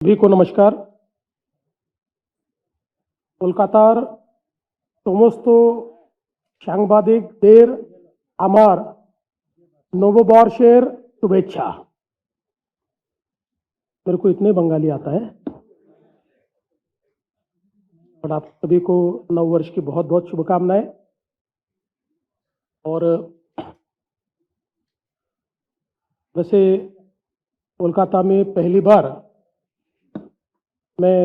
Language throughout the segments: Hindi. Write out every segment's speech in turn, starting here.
सभी को नमस्कार। কলকাতার সমস্ত সাংবাদিকদের আমার नववर्षের शुभेच्छा। मेरे को इतने बंगाली आता है और आप सभी को नववर्ष की बहुत बहुत शुभकामनाएं। और वैसे कोलकाता में पहली बार मैं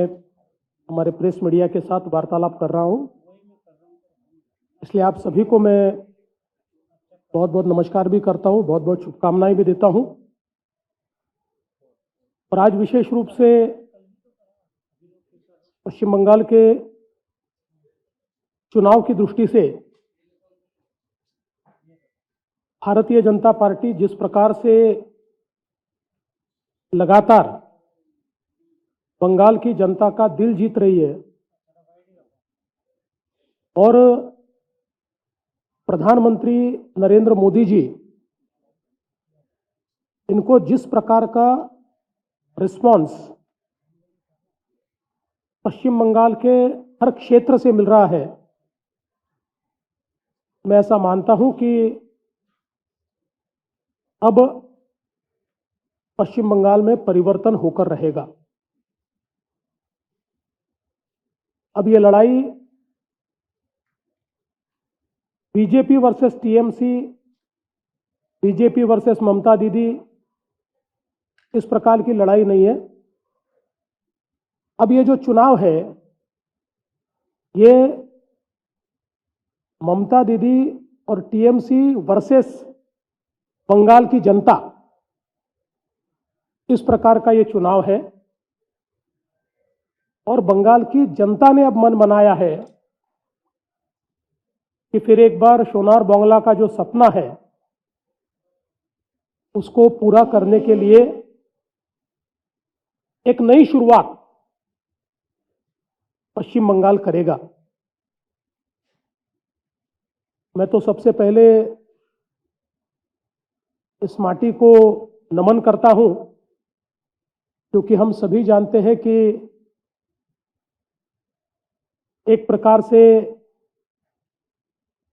हमारे प्रेस मीडिया के साथ वार्तालाप कर रहा हूं, इसलिए आप सभी को मैं बहुत बहुत नमस्कार भी करता हूं, बहुत बहुत शुभकामनाएं भी देता हूं। और आज विशेष रूप से पश्चिम बंगाल के चुनाव की दृष्टि से भारतीय जनता पार्टी जिस प्रकार से लगातार बंगाल की जनता का दिल जीत रही है और प्रधानमंत्री नरेंद्र मोदी जी इनको जिस प्रकार का रिस्पांस पश्चिम बंगाल के हर क्षेत्र से मिल रहा है, मैं ऐसा मानता हूं कि अब पश्चिम बंगाल में परिवर्तन होकर रहेगा। अब ये लड़ाई BJP versus TMC, BJP versus Mamata Didi, इस प्रकार की लड़ाई नहीं है। अब ये जो चुनाव है ये ममता दीदी और टीएमसी वर्सेस बंगाल की जनता, इस प्रकार का ये चुनाव है। और बंगाल की जनता ने अब मन बनाया है कि फिर एक बार सोनार बांग्ला का जो सपना है उसको पूरा करने के लिए एक नई शुरुआत पश्चिम बंगाल करेगा। मैं तो सबसे पहले इस माटी को नमन करता हूं, क्योंकि हम सभी जानते हैं कि एक प्रकार से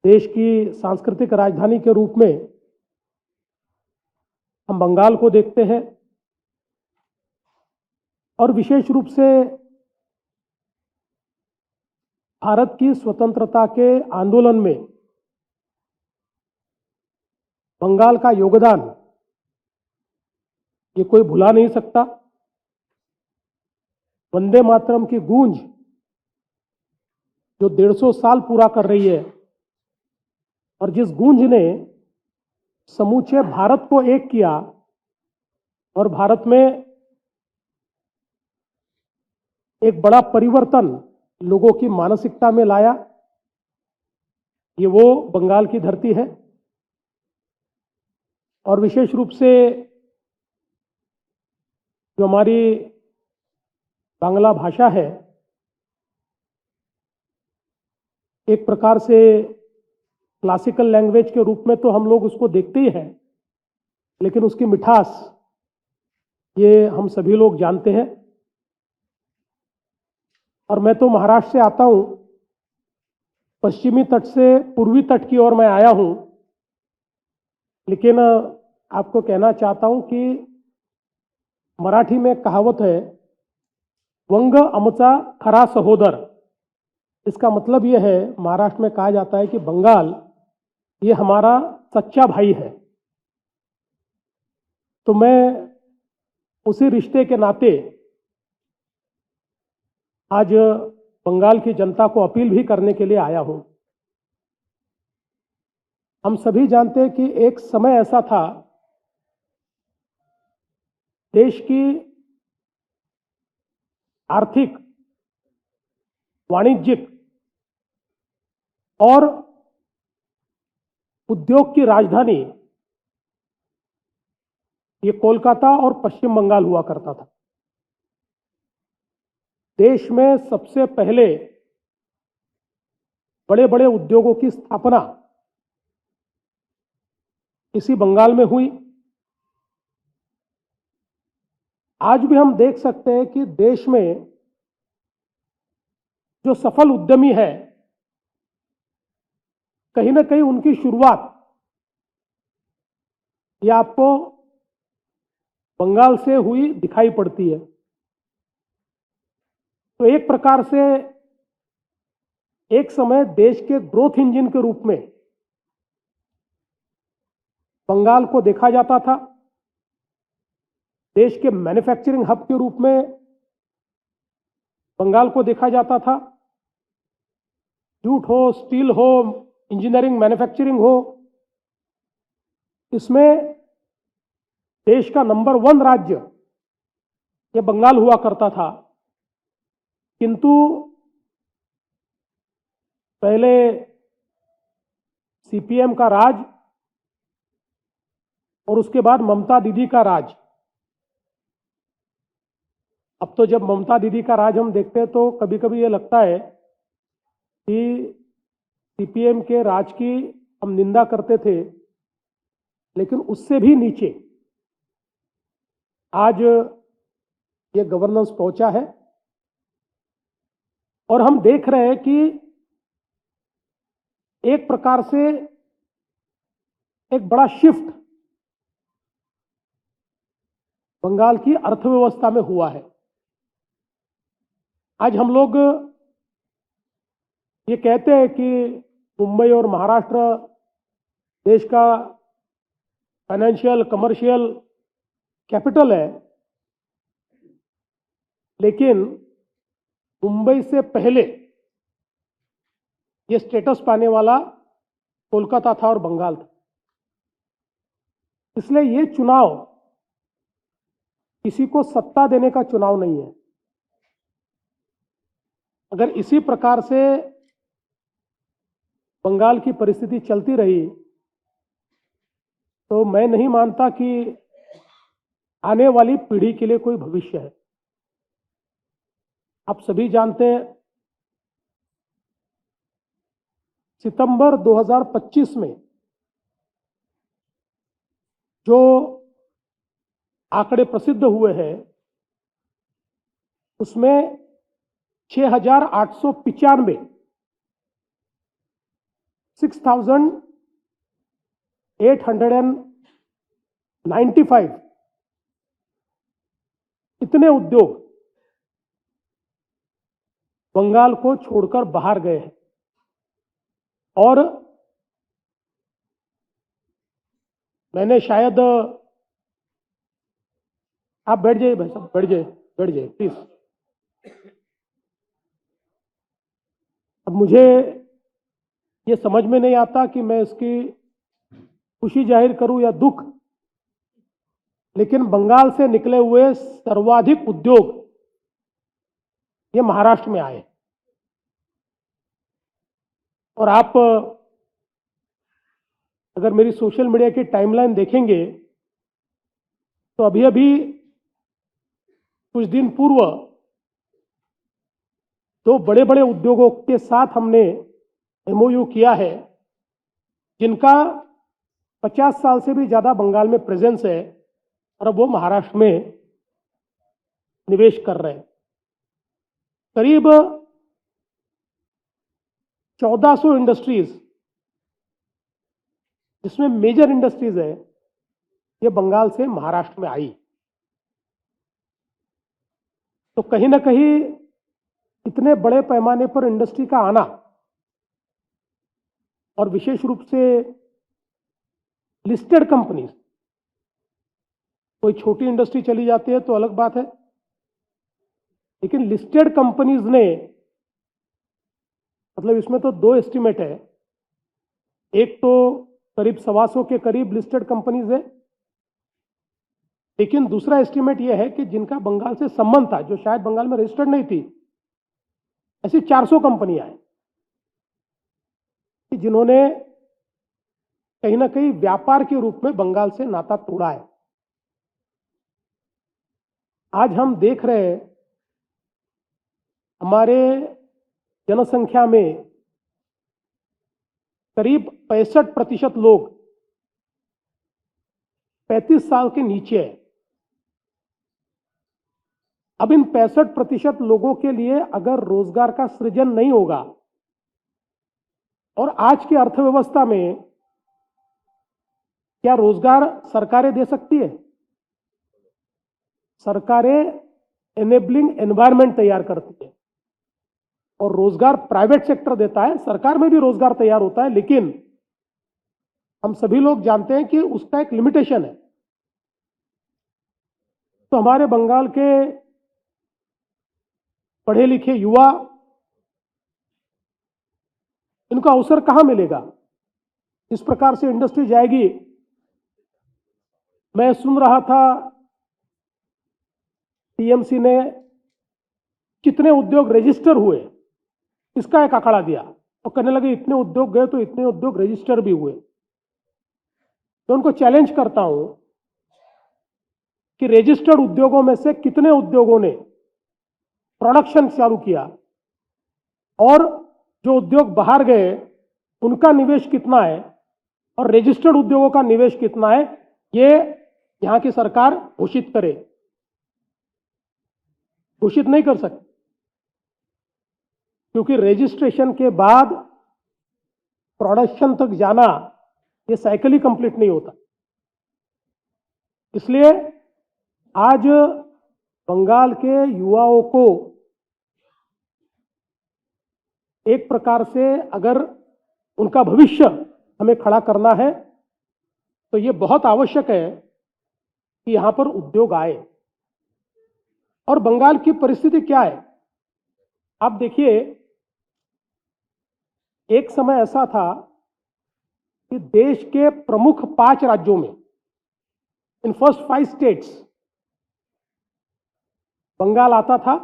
देश की सांस्कृतिक राजधानी के रूप में हम बंगाल को देखते हैं। और विशेष रूप से भारत की स्वतंत्रता के आंदोलन में बंगाल का योगदान ये कोई भुला नहीं सकता। वंदे मातरम की गूंज जो 150 साल पूरा कर रही है और जिस गूंज ने समूचे भारत को एक किया और भारत में एक बड़ा परिवर्तन लोगों की मानसिकता में लाया, ये वो बंगाल की धरती है। और विशेष रूप से जो हमारी बांग्ला भाषा है, एक प्रकार से क्लासिकल लैंग्वेज के रूप में तो हम लोग उसको देखते ही हैं, लेकिन उसकी मिठास ये हम सभी लोग जानते हैं। और मैं तो महाराष्ट्र से आता हूं, पश्चिमी तट से पूर्वी तट की ओर मैं आया हूं, लेकिन आपको कहना चाहता हूं कि मराठी में कहावत है, वंग आमचा खरा सहोदर। इसका मतलब यह है, महाराष्ट्र में कहा जाता है कि बंगाल ये हमारा सच्चा भाई है। तो मैं उसी रिश्ते के नाते आज बंगाल की जनता को अपील भी करने के लिए आया हूं। हम सभी जानते हैं कि एक समय ऐसा था, देश की आर्थिक, वाणिज्यिक और उद्योग की राजधानी ये कोलकाता और पश्चिम बंगाल हुआ करता था। देश में सबसे पहले बड़े बड़े उद्योगों की स्थापना इसी बंगाल में हुई। आज भी हम देख सकते हैं कि देश में जो सफल उद्यमी है, कहीं ना कहीं उनकी शुरुआत ये आपको बंगाल से हुई दिखाई पड़ती है। तो एक प्रकार से एक समय देश के ग्रोथ इंजन के रूप में बंगाल को देखा जाता था। देश के मैन्युफैक्चरिंग हब के रूप में बंगाल को देखा जाता था। जूट हो, स्टील हो, इंजीनियरिंग, मैन्युफैक्चरिंग हो, इसमें देश का नंबर 1 राज्य ये बंगाल हुआ करता था। किंतु पहले सीपीएम का राज और उसके बाद ममता दीदी का राज। अब तो जब ममता दीदी का राज हम देखते हैं तो कभी कभी ये लगता है कि सीपीएम के राज की हम निंदा करते थे, लेकिन उससे भी नीचे आज ये गवर्नेंस पहुंचा है। और हम देख रहे हैं कि एक प्रकार से एक बड़ा शिफ्ट बंगाल की अर्थव्यवस्था में हुआ है। आज हम लोग ये कहते हैं कि मुंबई और महाराष्ट्र देश का फाइनेंशियल कमर्शियल कैपिटल है, लेकिन मुंबई से पहले ये स्टेटस पाने वाला कोलकाता था और बंगाल था। इसलिए ये चुनाव किसी को सत्ता देने का चुनाव नहीं है। अगर इसी प्रकार से बंगाल की परिस्थिति चलती रही तो मैं नहीं मानता कि आने वाली पीढ़ी के लिए कोई भविष्य है। आप सभी जानते हैं, सितंबर 2025 में जो आंकड़े प्रसिद्ध हुए हैं उसमें 6,895 6,895 इतने उद्योग बंगाल को छोड़कर बाहर गए हैं। और मैंने शायद, आप बैठ जाइए भाई साहब, बैठ जाइए, बैठ जाइए प्लीज। अब मुझे ये समझ में नहीं आता कि मैं इसकी खुशी जाहिर करूं या दुख, लेकिन बंगाल से निकले हुए सर्वाधिक उद्योग ये महाराष्ट्र में आए। और आप अगर मेरी सोशल मीडिया की टाइमलाइन देखेंगे तो अभी अभी कुछ दिन पूर्व 2 बड़े बड़े उद्योगों के साथ हमने एमओयू किया है, जिनका 50 साल से भी ज्यादा बंगाल में प्रेजेंस है, और अब वो महाराष्ट्र में निवेश कर रहे हैं। करीब 1400 इंडस्ट्रीज, जिसमें मेजर इंडस्ट्रीज है, ये बंगाल से महाराष्ट्र में आई। तो कहीं ना कहीं इतने बड़े पैमाने पर इंडस्ट्री का आना, और विशेष रूप से लिस्टेड कंपनीज, कोई छोटी इंडस्ट्री चली जाती है तो अलग बात है, लेकिन लिस्टेड कंपनीज ने, मतलब इसमें तो 2 एस्टिमेट है। एक तो करीब 125 के करीब लिस्टेड कंपनीज है, लेकिन दूसरा एस्टिमेट यह है कि जिनका बंगाल से संबंध था, जो शायद बंगाल में रजिस्टर्ड नहीं थी, ऐसी 400 कंपनियां हैं जिन्होंने कहीं ना कहीं व्यापार के रूप में बंगाल से नाता तोड़ा है। आज हम देख रहे हैं हमारे जनसंख्या में करीब 65% लोग 35 साल के नीचे है। अब इन 65% लोगों के लिए अगर रोजगार का सृजन नहीं होगा और आज की अर्थव्यवस्था में क्या रोजगार सरकारें दे सकती है? सरकारें एनेबलिंग एनवायरनमेंट तैयार करती है और रोजगार प्राइवेट सेक्टर देता है। सरकार में भी रोजगार तैयार होता है, लेकिन हम सभी लोग जानते हैं कि उसका एक लिमिटेशन है। तो हमारे बंगाल के पढ़े लिखे युवा, इनको अवसर कहां मिलेगा? इस प्रकार से इंडस्ट्री जाएगी। मैं सुन रहा था टीएमसी ने कितने उद्योग रजिस्टर हुए, इसका एक आंकड़ा दिया और कहने लगे इतने उद्योग गए तो इतने उद्योग रजिस्टर भी हुए। तो उनको चैलेंज करता हूं कि रजिस्टर्ड उद्योगों में से कितने उद्योगों ने प्रोडक्शन चालू किया और जो उद्योग बाहर गए उनका निवेश कितना है और रजिस्टर्ड उद्योगों का निवेश कितना है, ये यहां की सरकार घोषित करे। घोषित नहीं कर सकती, क्योंकि रजिस्ट्रेशन के बाद प्रोडक्शन तक जाना ये साइकिल ही कंप्लीट नहीं होता। इसलिए आज बंगाल के युवाओं को एक प्रकार से अगर उनका भविष्य हमें खड़ा करना है तो ये बहुत आवश्यक है कि यहां पर उद्योग आए। और बंगाल की परिस्थिति क्या है आप देखिए, एक समय ऐसा था कि देश के प्रमुख 5 राज्यों में, इन फर्स्ट 5 स्टेट्स, बंगाल आता था।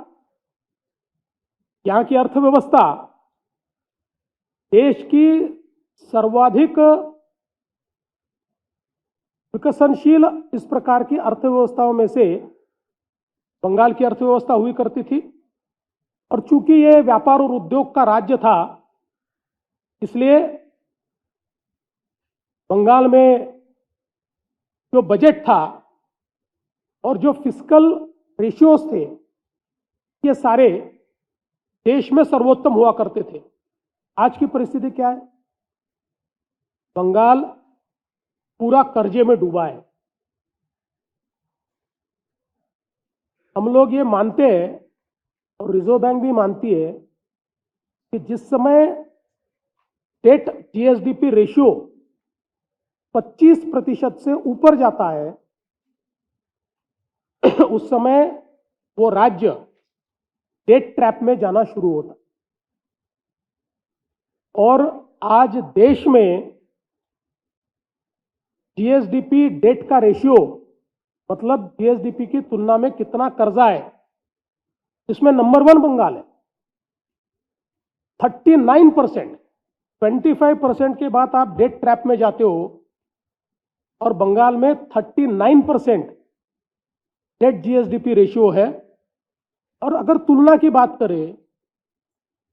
यहां की अर्थव्यवस्था देश की सर्वाधिक विकसनशील इस प्रकार की अर्थव्यवस्थाओं में से बंगाल की अर्थव्यवस्था हुई करती थी। और चूंकि ये व्यापार और उद्योग का राज्य था, इसलिए बंगाल में जो बजट था और जो फिस्कल रेशियोज थे, ये सारे देश में सर्वोत्तम हुआ करते थे। आज की परिस्थिति क्या है? बंगाल पूरा कर्जे में डूबा है। हम लोग ये मानते हैं और रिजर्व बैंक भी मानती है कि जिस समय डेट जीएसडीपी रेशियो 25% से ऊपर जाता है उस समय वो राज्य डेट ट्रैप में जाना शुरू होता है। और आज देश में जीएसडीपी डेट का रेशियो, मतलब जीएसडीपी की तुलना में कितना कर्जा है, इसमें नंबर 1 बंगाल है। 39%, 25% के बाद आप डेट ट्रैप में जाते हो और बंगाल में 39% डेट जीएसडीपी रेशियो है। और अगर तुलना की बात करें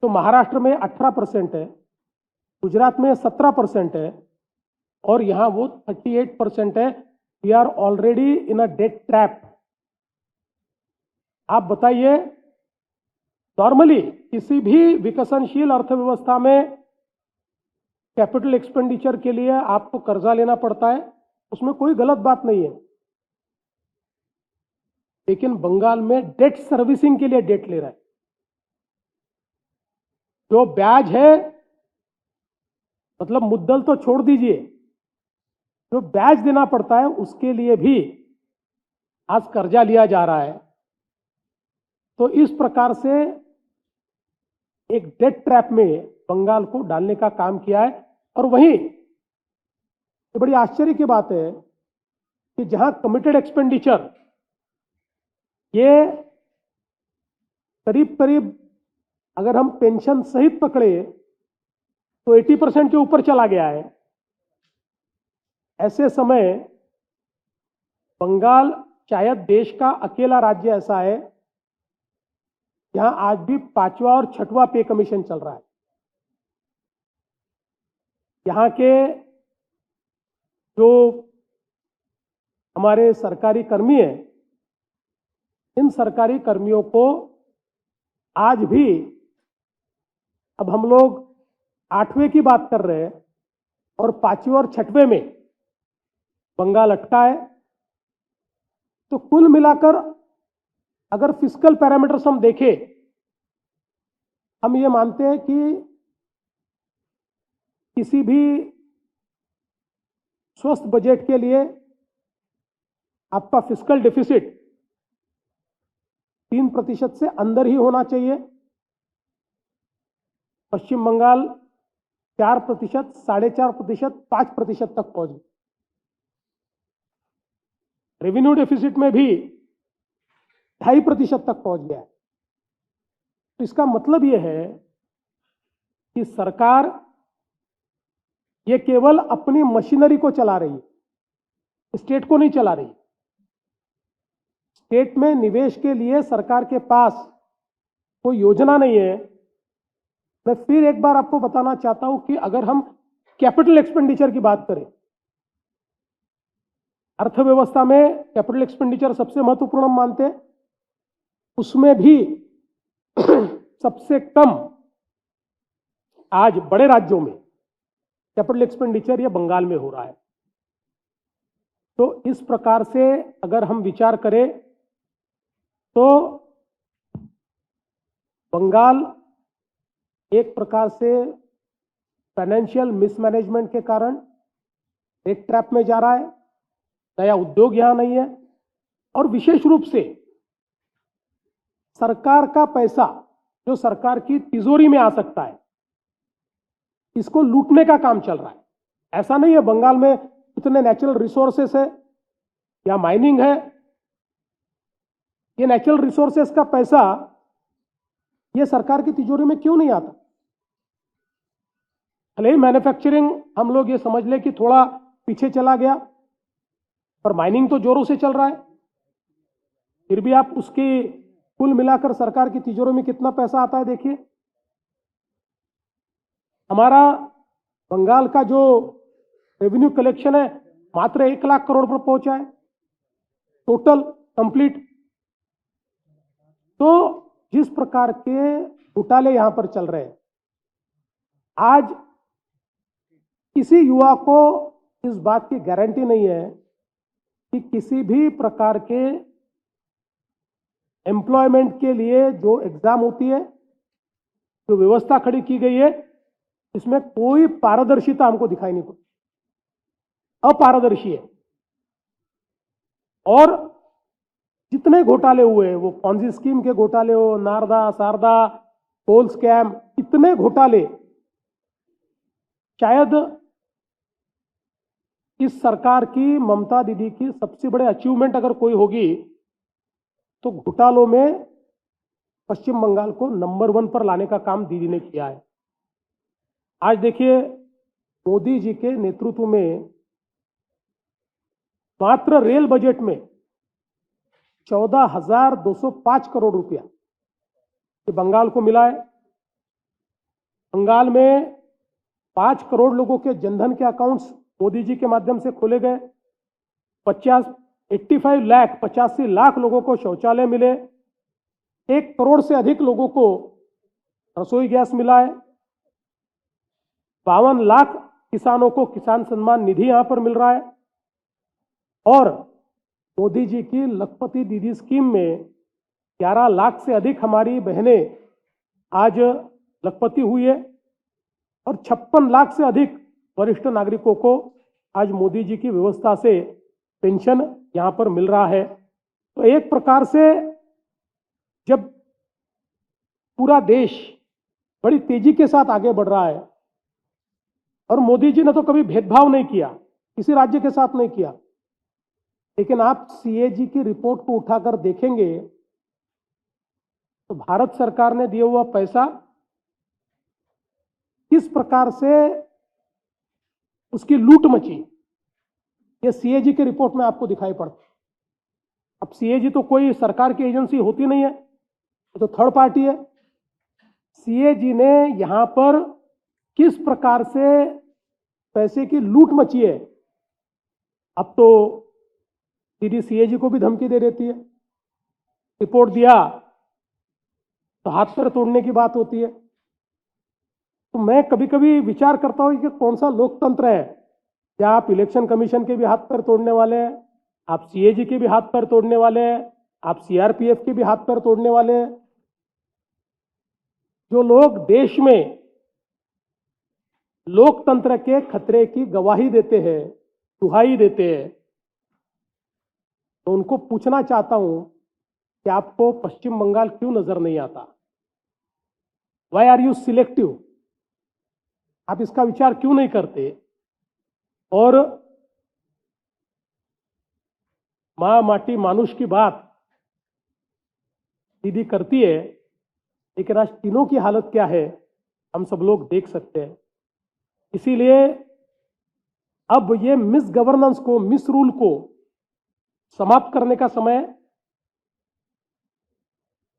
तो महाराष्ट्र में 18% है, गुजरात में 17% है और यहां वो 38% है। We are already in a debt trap. आप बताइए, नॉर्मली किसी भी विकसनशील अर्थव्यवस्था में कैपिटल एक्सपेंडिचर के लिए आपको कर्जा लेना पड़ता है, उसमें कोई गलत बात नहीं है। लेकिन बंगाल में डेट सर्विसिंग के लिए डेट ले रहा है। जो ब्याज है, मतलब मुद्दल तो छोड़ दीजिए, जो ब्याज देना पड़ता है उसके लिए भी आज कर्जा लिया जा रहा है। तो इस प्रकार से एक डेट ट्रैप में बंगाल को डालने का काम किया है। और वहीं ये बड़ी आश्चर्य की बात है कि जहां कमिटेड एक्सपेंडिचर ये करीब करीब, अगर हम पेंशन सहित पकड़े तो 80% के ऊपर चला गया है, ऐसे समय बंगाल शायद देश का अकेला राज्य ऐसा है जहां आज भी 5वां और 6वां पे कमीशन चल रहा है। यहाँ के जो हमारे सरकारी कर्मी हैं, इन सरकारी कर्मियों को आज भी, अब हम लोग 8वें की बात कर रहे हैं और 5वें और 6वें में बंगाल अटका है। तो कुल मिलाकर अगर फिस्कल पैरामीटर्स हम देखें, हम ये मानते हैं कि किसी भी स्वस्थ बजट के लिए आपका फिस्कल डेफिसिट 3% से अंदर ही होना चाहिए। पश्चिम बंगाल 4%, 4.5%, 5% तक पहुंच गई। रेवेन्यू डेफिसिट में भी 2.5% तक पहुंच गया है। तो इसका मतलब यह है कि सरकार ये केवल अपनी मशीनरी को चला रही है, स्टेट को नहीं चला रही। स्टेट में निवेश के लिए सरकार के पास कोई योजना नहीं है। मैं फिर एक बार आपको बताना चाहता हूं कि अगर हम कैपिटल एक्सपेंडिचर की बात करें, अर्थव्यवस्था में कैपिटल एक्सपेंडिचर सबसे महत्वपूर्ण हम मानते हैं, उसमें भी सबसे कम आज बड़े राज्यों में कैपिटल एक्सपेंडिचर ये बंगाल में हो रहा है। तो इस प्रकार से अगर हम विचार करें तो बंगाल एक प्रकार से फाइनेंशियल मिसमैनेजमेंट के कारण एक ट्रैप में जा रहा है। नया उद्योग यहां नहीं है और विशेष रूप से सरकार का पैसा जो सरकार की तिजोरी में आ सकता है, इसको लूटने का काम चल रहा है। ऐसा नहीं है बंगाल में इतने नेचुरल रिसोर्सेस है या माइनिंग है, ये नेचुरल रिसोर्सेस का पैसा ये सरकार की तिजोरी में क्यों नहीं आता? भले ही मैन्युफैक्चरिंग हम लोग ये समझ ले कि थोड़ा पीछे चला गया, पर माइनिंग तो जोरों से चल रहा है। फिर भी आप उसकी कुल मिलाकर सरकार की तिजोरी में कितना पैसा आता है देखिए। हमारा बंगाल का जो रेवेन्यू कलेक्शन है मात्र 1 लाख करोड़ पर पहुंचा है टोटल कंप्लीट। तो जिस प्रकार के घोटाले यहां पर चल रहे हैं, आज किसी युवा को इस बात की गारंटी नहीं है कि किसी भी प्रकार के एम्प्लॉयमेंट के लिए जो एग्जाम होती है, जो व्यवस्था खड़ी की गई है, इसमें कोई पारदर्शिता हमको दिखाई नहीं पड़ती, अपारदर्शी है। और जितने घोटाले हुए, वो पॉन्जी स्कीम के घोटाले हो, नारदा, सारदा, कोल स्कैम, इतने घोटाले शायद इस सरकार की, ममता दीदी की सबसे बड़े अचीवमेंट अगर कोई होगी तो घोटालों में पश्चिम बंगाल को नंबर 1 पर लाने का काम दीदी ने किया है। आज देखिए, मोदी जी के नेतृत्व में मात्र रेल बजट में 14,205 करोड़ रुपया ये बंगाल को मिला है। बंगाल में 5 करोड़ लोगों के जनधन के अकाउंट्स मोदी जी के माध्यम से खोले गए। 85 लाख लोगों को शौचालय मिले। 1 करोड़ से अधिक लोगों को रसोई गैस मिला है। 52 लाख किसानों को किसान सम्मान निधि यहां पर मिल रहा है। और मोदी जी की लखपति दीदी स्कीम में 11 लाख से अधिक हमारी बहनें आज लखपति हुई है और 56 लाख से अधिक वरिष्ठ नागरिकों को आज मोदी जी की व्यवस्था से पेंशन यहां पर मिल रहा है। तो एक प्रकार से जब पूरा देश बड़ी तेजी के साथ आगे बढ़ रहा है, और मोदी जी ने तो कभी भेदभाव नहीं किया, किसी राज्य के साथ नहीं किया, लेकिन आप सीएजी की रिपोर्ट को उठाकर देखेंगे तो भारत सरकार ने दिया हुआ पैसा किस प्रकार से उसकी लूट मची, ये सीएजी की रिपोर्ट में आपको दिखाई पड़ता है। अब सीएजी तो कोई सरकार की एजेंसी होती नहीं है, तो थर्ड पार्टी है। सीएजी ने यहां पर किस प्रकार से पैसे की लूट मची है, अब तो दीदी सीएजी को भी धमकी दे देती है। रिपोर्ट दिया तो हाथ पैर तोड़ने की बात होती है। तो मैं कभी कभी विचार करता हूं कि कौन सा लोकतंत्र है, क्या आप इलेक्शन कमीशन के भी हाथ पैर तोड़ने वाले हैं, आप सीएजी के भी हाथ पैर तोड़ने वाले हैं, आप सीआरपीएफ के भी हाथ पैर तोड़ने वाले हैं। जो लोग देश में लोकतंत्र के खतरे की गवाही देते हैं, दुहाई देते हैं, तो उनको पूछना चाहता हूं कि आपको पश्चिम बंगाल क्यों नजर नहीं आता? Why are you selective? आप इसका विचार क्यों नहीं करते? और मां माटी मानुष की बात दीदी करती है, लेकिन आज तीनों की हालत क्या है हम सब लोग देख सकते हैं। इसीलिए अब ये मिस गवर्नेंस को, मिस रूल को समाप्त करने का समय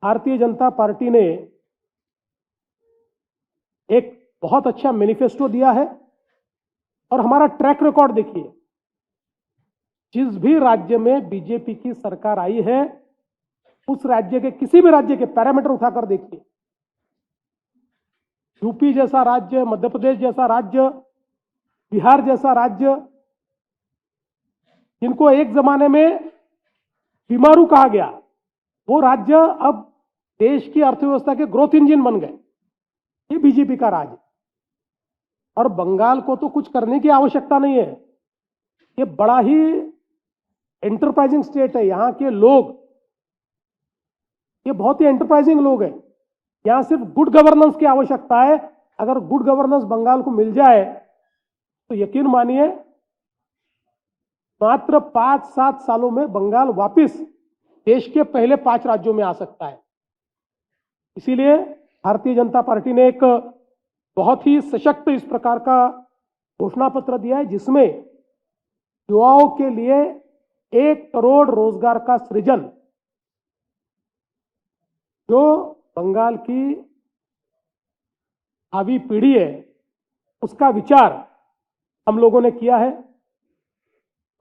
भारतीय जनता पार्टी ने एक बहुत अच्छा मैनिफेस्टो दिया है। और हमारा ट्रैक रिकॉर्ड देखिए, जिस भी राज्य में बीजेपी की सरकार आई है, उस राज्य के, किसी भी राज्य के पैरामीटर उठाकर देखिए, यूपी जैसा राज्य, मध्य प्रदेश जैसा राज्य, बिहार जैसा राज्य, जिनको एक जमाने में बीमारू कहा गया, वो राज्य अब देश की अर्थव्यवस्था के ग्रोथ इंजन बन गए। ये बीजेपी का राज है। और बंगाल को तो कुछ करने की आवश्यकता नहीं है, ये बड़ा ही एंटरप्राइजिंग स्टेट है। यहाँ के लोग, ये बहुत ही एंटरप्राइजिंग लोग हैं। यहाँ सिर्फ गुड गवर्नेंस की आवश्यकता है। अगर गुड गवर्नेंस बंगाल को मिल जाए तो यकीन मानिए, मात्र 5-7 सालों में बंगाल वापस देश के पहले 5 राज्यों में आ सकता है। इसीलिए भारतीय जनता पार्टी ने एक बहुत ही सशक्त इस प्रकार का घोषणा पत्र दिया है, जिसमें युवाओं के लिए 1 करोड़ रोजगार का सृजन, जो बंगाल की भावी पीढ़ी है उसका विचार हम लोगों ने किया है।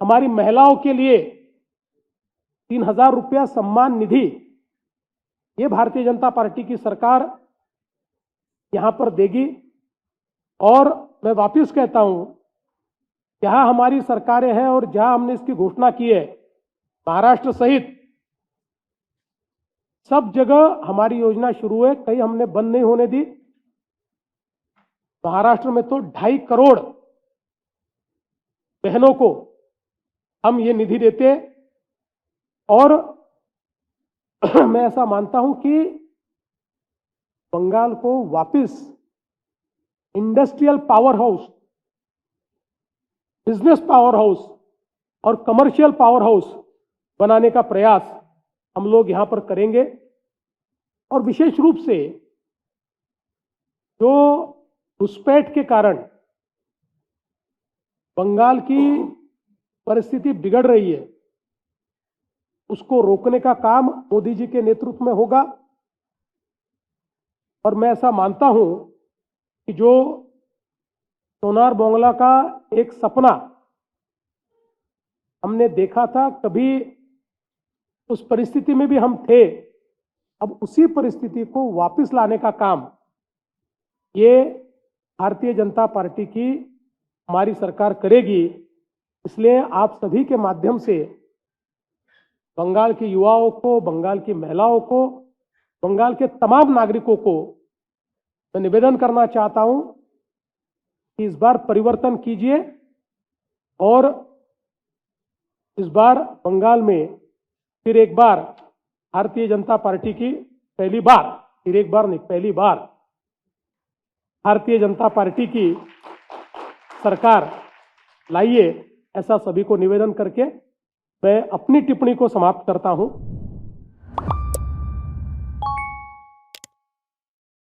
हमारी महिलाओं के लिए 3000 रुपया सम्मान निधि, ये भारतीय जनता पार्टी की सरकार यहां पर देगी। और मैं वापस कहता हूं, जहां हमारी सरकारें हैं और जहां हमने इसकी घोषणा की है, महाराष्ट्र सहित सब जगह हमारी योजना शुरू है, कहीं हमने बंद नहीं होने दी। महाराष्ट्र में तो 2.5 करोड़ बहनों को हम ये निधि देते। और मैं ऐसा मानता हूं कि बंगाल को वापस industrial power house, business power house और कमर्शियल पावर हाउस बनाने का प्रयास हम लोग यहां पर करेंगे। और विशेष रूप से जो घुसपैठ के कारण बंगाल की परिस्थिति बिगड़ रही है, उसको रोकने का काम मोदी जी के नेतृत्व में होगा। और मैं ऐसा मानता हूं कि जो सोनार बांग्ला का एक सपना हमने देखा था, कभी उस परिस्थिति में भी हम थे, अब उसी परिस्थिति को वापस लाने का काम ये भारतीय जनता पार्टी की हमारी सरकार करेगी। इसलिए आप सभी के माध्यम से बंगाल के युवाओं को, बंगाल की महिलाओं को, बंगाल के तमाम नागरिकों को मैं निवेदन करना चाहता हूं कि इस बार परिवर्तन कीजिए और इस बार बंगाल में फिर एक बार भारतीय जनता पार्टी की पहली बार, फिर एक बार नहीं, पहली बार भारतीय जनता पार्टी की सरकार लाइए। ऐसा सभी को निवेदन करके मैं अपनी टिप्पणी को समाप्त करता हूं।